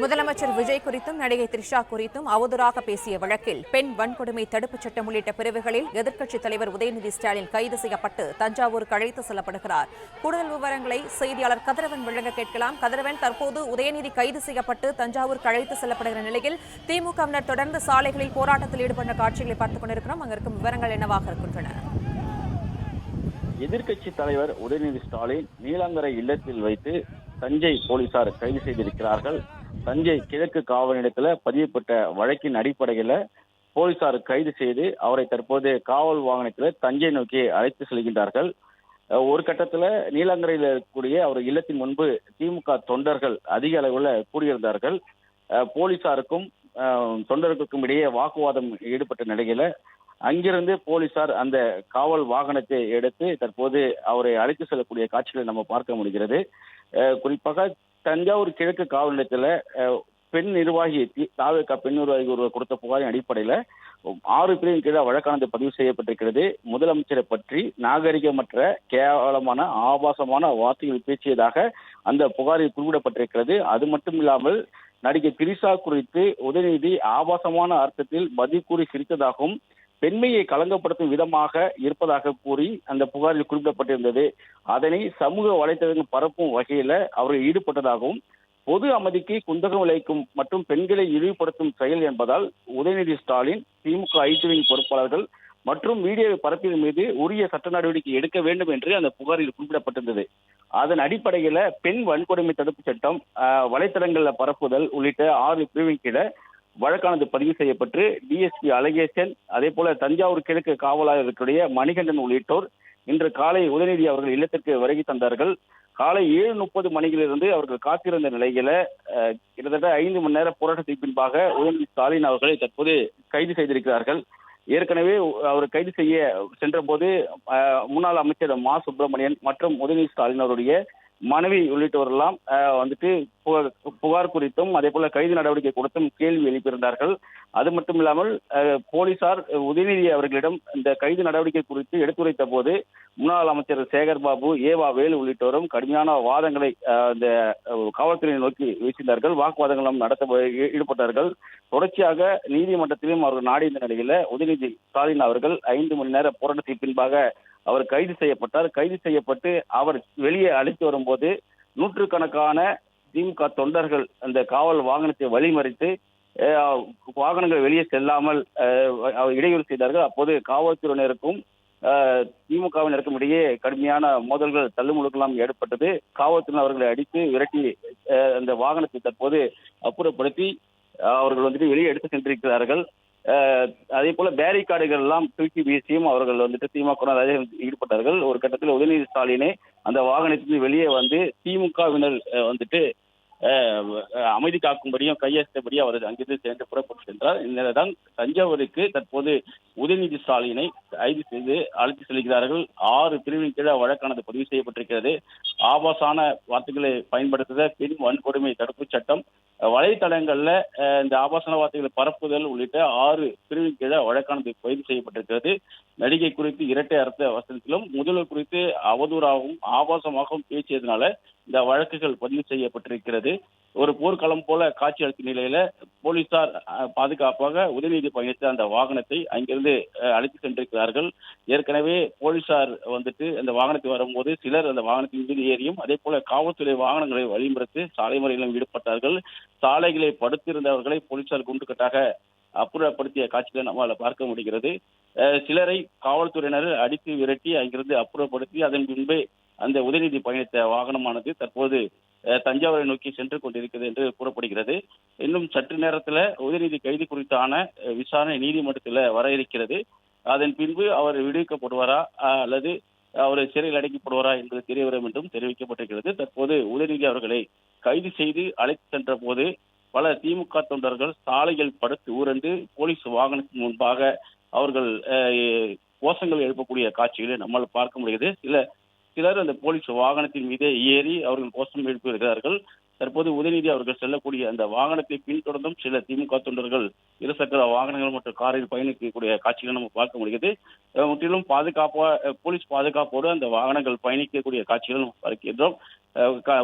முதலமைச்சர் விஜய் குறித்தும் நடிகை த்ரிஷா குறித்தும் அவதூறாக பேசிய வழக்கில் பெண் வன்கொடுமை தடுப்புச் சட்டம் உள்ளிட்ட பிரிவுகளில் எதிர்க்கட்சித் தலைவர் உதயநிதி ஸ்டாலின் கைது செய்யப்பட்டு தஞ்சாவூருக்கு அழைத்து செல்லப்படுகிறார். கூடுதல் விவரங்களை செய்தியாளர் கதிரவன் வழங்க கேட்கலாம். கதிரவன், தற்போது உதயநிதி கைது செய்யப்பட்டு தஞ்சாவூருக்கு அழைத்து செல்லப்படுகிற நிலையில் திமுகவினர் தொடர்ந்து சாலைகளில் போராட்டத்தில் ஈடுபட்ட காட்சிகளை பார்த்துக் கொண்டிருக்கிறோம். அங்கிருக்கும் விவரங்கள் என்னவாக இருக்கின்றன? எதிர்க்கட்சி தலைவர் உதயநிதி ஸ்டாலின் நீலாங்கரை இல்லத்தில் வைத்து தஞ்சை போலீசார் கைது செய்திருக்கிறார்கள். தஞ்சை கிழக்கு காவல் நிலையத்தில் பதியப்பட்ட வழக்கின் அடிப்படையில் போலீசார் கைது செய்து அவரை தற்போது காவல் வாகனத்தில் தஞ்சை நோக்கி அழைத்து செல்கின்றார்கள். ஒரு கட்டத்தில் நீலாங்கரையில் இருக்கக்கூடிய அவர் இல்லத்தின் முன்பு திமுக தொண்டர்கள் அதிக அளவில் கூடியிருந்தார்கள். போலீசாருக்கும் தொண்டர்களுக்கும் இடையே வாக்குவாதம் ஈடுபட்ட நிலையில அங்கிருந்து போலீசார் அந்த காவல் வாகனத்தை எடுத்து தற்போது அவரை அழைத்து செல்லக்கூடிய காட்சிகளை நம்ம பார்க்க முடிகிறது. குறிப்பாக தஞ்சாவூர் கிழக்கு காவல் நிலையத்தில் பெண் நிர்வாகி தாவேகா பெண் நிர்வாகி ஒருவர் கொடுத்த புகாரின் அடிப்படையில் 6 பிரிவின் கீழே வழக்கானது பதிவு செய்யப்பட்டிருக்கிறது. முதலமைச்சரை பற்றி நாகரிகமற்ற கேவலமான ஆபாசமான வார்த்தைகள் பேசியதாக அந்த புகாரில் குறிப்பிடப்பட்டிருக்கிறது. அது மட்டும் இல்லாமல் நடிகை திரிஷா குறித்து உதயநிதி ஆபாசமான அர்த்தத்தில் பதில் கூறி சிரித்ததாகவும் பெண்மையை களங்கப்படுத்தும் விதமாக இருப்பதாக கூறி அந்த புகாரில் குறிப்பிடப்பட்டிருந்தது. அதனை சமூக வலைதளங்கள் பரப்பும் வகையில அவர்கள் ஈடுபட்டதாகவும் பொது அமைதிக்கு குந்தகம் விளைவிக்கும் மற்றும் பெண்களை இழிவுபடுத்தும் செயல் என்பதால் உதயநிதி ஸ்டாலின் திமுக ஐடிவிங் பொறுப்பாளர்கள் மற்றும் மீடியாவை பரப்பியதன் மீது உரிய சட்ட நடவடிக்கை எடுக்க வேண்டும் என்று அந்த புகாரில் குறிப்பிடப்பட்டிருந்தது. அதன் அடிப்படையில பெண் வன்கொடுமை தடுப்பு சட்டம், வலைத்தளங்களில் பரப்புதல் உள்ளிட்ட 6 பிரிவின் கீழ வழக்கானது பதிவு செய்யப்பட்டு டிஎஸ்பி அழகேசன், அதே போல தஞ்சாவூர் கிழக்கு காவலாளர் இருக்கக்கூடிய மணிகண்டன் உள்ளிட்டோர் இன்று காலை உதயநிதி அவர்கள் இல்லத்திற்கு வருகை தந்தார்கள். காலை 7:30 மணியிலிருந்து அவர்கள் காத்திருந்த நிலையில கிட்டத்தட்ட 5 மணி நேர போராட்டத்திற்கு பின்பாக உதயநிதி ஸ்டாலின் அவர்களை தற்போது கைது செய்திருக்கிறார்கள். ஏற்கனவே அவர் கைது செய்ய சென்ற போது முன்னாள் அமைச்சர் மா சுப்பிரமணியன் மற்றும் உதயநிதி ஸ்டாலின் அவருடைய மனைவி உள்ளிட்டவரெல்லாம் வந்துட்டு புகார் குறித்தும் அதே போல கைது நடவடிக்கை குறித்தும் கேள்வி எழுப்பியிருந்தார்கள். அது மட்டும் இல்லாமல் போலீசார் உதயநிதி அவர்களிடம் இந்த கைது நடவடிக்கை குறித்து எடுத்துரைத்த போது முன்னாள் அமைச்சர் சேகர் பாபு, ஏவா வேலு உள்ளிட்டோரும் கடுமையான வாதங்களை இந்த காவல்துறையை நோக்கி வீசினார்கள். வாக்குவாதங்களும் நடத்த ஈடுபட்டார்கள். தொடர்ச்சியாக நீதிமன்றத்திலும் அவர்கள் நாடிய நிலையில உதயநிதி ஸ்டாலின் அவர்கள் 5 மணி நேர போராட்டத்திற்கு பின்பாக அவர் கைது செய்யப்பட்டார். கைது செய்யப்பட்டு அவர் வெளியே அழைத்து வரும்போது நூற்றுக்கணக்கான திமுக தொண்டர்கள் அந்த காவல் வாகனத்தை வழிமறித்து வாகனங்கள் வெளியே செல்லாமல் இடையூறு செய்தார்கள். அப்போது காவல்துறையினருக்கும் திமுகவினருக்கும் இடையே கடுமையான மோதல்கள் தள்ளுமுழுக்கெல்லாம் ஏற்பட்டது. காவல்துறையினர் அவர்களை அடித்து விரட்டி அந்த வாகனத்தை தற்போது அப்புறப்படுத்தி அவர்கள் வந்துட்டு வெளியே எடுத்து சென்றிருக்கிறார்கள். அதே போல பேரிகார்டுகள் எல்லாம் தூக்கி வீசியும் அவர்கள் வந்துட்டு திமுக ஈடுபட்டார்கள். ஒரு கட்டத்தில் உதயநிதி ஸ்டாலினை அந்த வாகனத்திற்கு வெளியே வந்து திமுகவினர் வந்துட்டு அமைதி காக்கும்படியும் கையெழுத்தபடியும் அவர் அங்கிருந்து சேர்ந்து புறப்பட்டு சென்றார். இந்நிலைதான் தஞ்சாவூருக்கு தற்போது உதயநிதி ஸ்டாலினை கைது செய்து அழைத்து செல்கிறார்கள். 6 பிரிவின் கீழே வழக்கானது பதிவு செய்யப்பட்டிருக்கிறது. ஆபாசான வார்த்தைகளை பயன்படுத்துத பெண் வன்கொடுமை தடுப்பு சட்டம், வலைத்தளங்கள்ல இந்த ஆபாசன வார்த்தைகளை பரப்புதல் உள்ளிட்ட 6 பிரிவின் கீழே வழக்கானது பதிவு செய்யப்பட்டிருக்கிறது. நடிகை குறித்து இரட்டை அர்த்த வசனத்திலும் முதல்வர் குறித்து அவதூறாகவும் ஆபாசமாகவும் பேசியதுனால இந்த வழக்குகள் பதிவு செய்யப்பட்டிருக்கிறது. ஒரு போர்க்களம் போல காட்சி அளித்த நிலையில போலீசார் பாதுகாப்பாக உதயநிதி பயணித்த அந்த வாகனத்தை அங்கிருந்து அழைத்து சென்றிருக்கிறார்கள். ஏற்கனவே போலீசார் வந்துட்டு அந்த வாகனத்தை வரும்போது சிலர் அந்த வாகனத்தின் மீது ஏறியும் அதே போல காவல்துறை வாகனங்களை வழிமறித்து சாலை மறியலிலும் ஈடுபட்டார்கள். சாலைகளை படுத்திருந்தவர்களை போலீசார் குண்டுக்கட்டாக அப்புறப்படுத்திய காட்சிகளை நம்மால் பார்க்க முடிகிறது. சிலரை காவல்துறையினர் அடித்து விரட்டி அங்கிருந்து அப்புறப்படுத்தி அதன் பின்பே அந்த உதயநிதி பயணித்த வாகனமானது தற்போது தஞ்சாவூரை நோக்கி சென்று கொண்டிருக்கிறது என்று கூறப்படுகிறது. இன்னும் சற்று நேரத்தில் உதயநிதி கைது குறித்தான விசாரணை நீதிமன்றத்தில் வர இருக்கிறது. அதன் பின்பு அவர் விடுவிக்கப்படுவாரா அல்லது அவர் சிறையில் அடைக்கப்படுவாரா என்பது தெரிய வரும் என்றும் தெரிவிக்கப்பட்டிருக்கிறது. தற்போது உதயநிதி அவர்களை கைது செய்து அழைத்து சென்ற போது பல திமுக தொண்டர்கள் சாலைகள் படுத்து ஊரண்டு போலீஸ் வாகனத்தின் முன்பாக அவர்கள் கோஷங்கள் எழுப்பக்கூடிய காட்சிகளை நம்மால் பார்க்க முடிகிறது. சில சிலர் அந்த போலீஸ் வாகனத்தின் மீதே ஏறி அவர்கள் கோஷம் எழுப்பி வருகிறார்கள். தற்போது உதயநிதி அவர்கள் செல்லக்கூடிய அந்த வாகனத்தை பின்தொடர்ந்தும் சில திமுக தொண்டர்கள் இருசக்கர வாகனங்கள் மற்றும் காரில் பயணிக்கக்கூடிய காட்சிகளை நம்ம பார்க்க முடிகிறது. முற்றிலும் போலீஸ் பாதுகாப்போடு அந்த வாகனங்கள் பயணிக்கக்கூடிய காட்சிகள் நம்ம பார்க்கின்றோம்.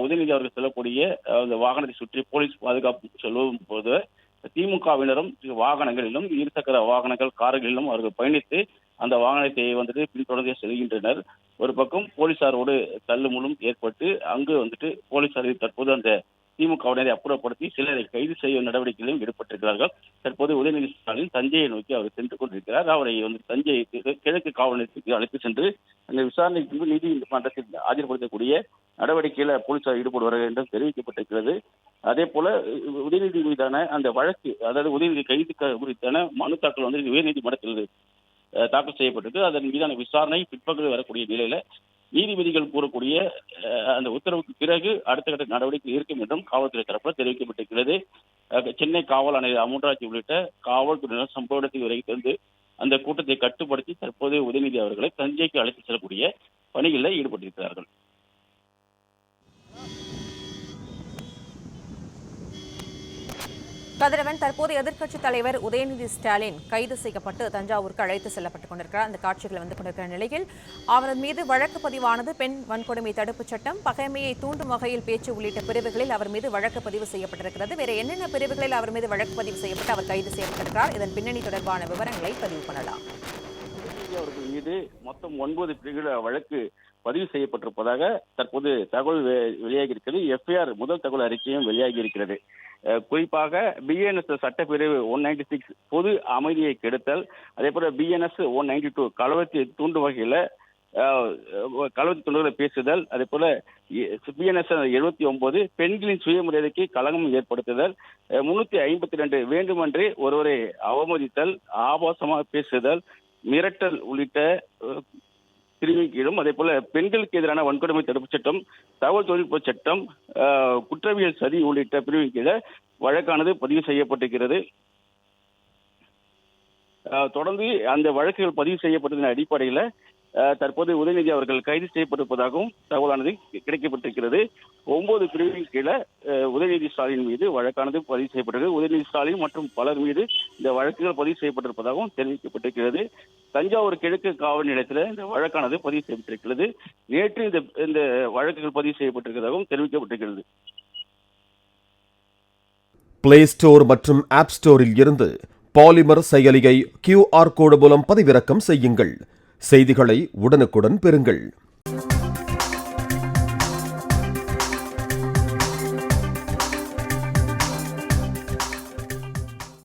உதயநிதி அவர்கள் செல்லக்கூடிய அந்த வாகனத்தை சுற்றி போலீஸ் பாதுகாப்பு செல்லும் போது திமுகவினரும் வாகனங்களிலும் இருசக்கர வாகனங்கள் கார்களிலும் அவர்கள் பயணித்து அந்த வாகனத்தை வந்துட்டு பின்தொடர்ந்து செல்கின்றனர். ஒரு பக்கம் போலீசாரோடு தள்ளுமுள்ளும் ஏற்பட்டு அங்கு வந்துட்டு போலீசாரை தற்போது அந்த திமுகவினரை அப்புறப்படுத்தி சிலரை கைது செய்யும் நடவடிக்கைகளிலும் ஈடுபட்டிருக்கிறார்கள். தற்போது உதயநிதி ஸ்டாலின் தஞ்சையை நோக்கி அவர் சென்று கொண்டிருக்கிறார். அவரை வந்து தஞ்சை கிழக்கு காவல் நிலையத்துக்கு அழைத்து சென்று அந்த விசாரணைக்கு நீதிமன்றத்தில் ஆஜர்படுத்தக்கூடிய நடவடிக்கையில போலீசார் ஈடுபடுவார்கள் என்றும் தெரிவிக்கப்பட்டிருக்கிறது. அதே போல உதயநிதி மீதான அந்த வழக்கு, அதாவது உதயநிதி கைது குறித்தான மனு தாக்கல் வந்து உயர்நீதிமன்றத்தில் தாக்கல் செய்யப்பட்டது. அதன் மீதான விசாரணை பிற்பகல் வரக்கூடிய நிலையில நீதிபதிகள் கூறக்கூடிய அந்த உத்தரவுக்கு பிறகு அடுத்த கட்ட நடவடிக்கை இருக்கும் என்றும் காவல்துறை தரப்பில் தெரிவிக்கப்பட்டிருக்கிறது. சென்னை காவல் ஆணையர் அமுன்ராஜ் உள்ளிட்ட காவல்துறையினர் சம்பவ இடத்தில் வரைக்கும் வந்து அந்த கூட்டத்தை கட்டுப்படுத்தி தற்போது உதயநிதி அவர்களை தஞ்சைக்கு அழைத்து செல்லக்கூடிய பணிகளில் ஈடுபட்டிருக்கிறார்கள். கதிரவன், தற்போது எதிர்க்கட்சித் தலைவர் உதயநிதி ஸ்டாலின் கைது செய்யப்பட்டு தஞ்சாவூருக்கு அழைத்து செல்லப்பட்டுக் கொண்டிருக்கிறார். அந்த காட்சிகள் வந்து கொண்டிருக்கிற நிலையில் அவரது மீது வழக்கு பதிவானது. பெண் வன்கொடுமை தடுப்புச் சட்டம், பகைமையை தூண்டும் வகையில் பேச்சு உள்ளிட்ட பிரிவுகளில் அவர் மீது வழக்கு பதிவு செய்யப்பட்டிருக்கிறது. வேற என்னென்ன பிரிவுகளில் அவர் மீது வழக்கு பதிவு செய்யப்பட்டு அவர் கைது செய்யப்பட்டிருக்கிறார்? இதன் பின்னணி தொடர்பான விவரங்களை பதிவு பண்ணலாம். அவர்கள் மீது மொத்தம் 9 பிரிவுகள் வழக்கு பதிவு செய்யப்பட்டிருப்பதாக தற்போது தகவல் வெளியாகி இருக்கிறது. எஃப்ஐஆர் முதல் தகவல் அறிக்கையும் வெளியாகி இருக்கிறது. குறிப்பாக பிஎன்எஸ் சட்டப்பிரிவு 196 பொது அமைதியை கெடுத்தல், அதே போல பிஎன்எஸ் 192 களவத்தை தூண்டும் வகையில களவத்தை தூண்டுகளை பேசுதல், அதே போல பிஎன்எஸ் 79 பெண்களின் சுயமரியாதைக்கு களங்கம் ஏற்படுத்துதல், 352 வேண்டுமென்றே ஒருவரை அவமதித்தல், ஆபாசமாக பேசுதல், மிரட்டல் உள்ளிட்ட பிரிவின் கீழும், அதே போல பெண்களுக்கு எதிரான வன்கொடுமை தடுப்புச் சட்டம், தகவல் தொழில்நுட்ப சட்டம், குற்றவியல் சதி உள்ளிட்ட பிரிவின் கீழ வழக்கானது பதிவு செய்யப்பட்டிருக்கிறது. தொடர்ந்து அந்த வழக்குகள் பதிவு செய்யப்பட்டதன் அடிப்படையில் தற்போது உதயநிதி அவர்கள் கைது செய்யப்பட்டிருப்பதாகவும் தகவலானது கிடைக்கப்பட்டிருக்கிறது. 9 பிரிவின் கீழே உதயநிதி ஸ்டாலின் மீது வழக்கானது பதிவு செய்யப்பட்டது. உதயநிதி ஸ்டாலின் மற்றும் பலர் மீது இந்த வழக்குகள் பதிவு செய்யப்பட்டிருப்பதாகவும் தெரிவிக்கப்பட்டிருக்கிறது. தஞ்சாவூர் கிழக்கு காவல் நிலையத்தில் இந்த வழக்கானது பதிவு செய்யப்பட்டிருக்கிறது. நேற்று இந்த வழக்குகள் பதிவு செய்யப்பட்டிருக்கிறதாகவும் தெரிவிக்கப்பட்டிருக்கிறது. பிளே ஸ்டோர் மற்றும் ஆப் ஸ்டோரில் இருந்து பாலிமர் செயலியை QR கோடு மூலம் பதிவிறக்கம் செய்யுங்கள். செய்திகளை உடனுக்குடன் பெறுங்கள்.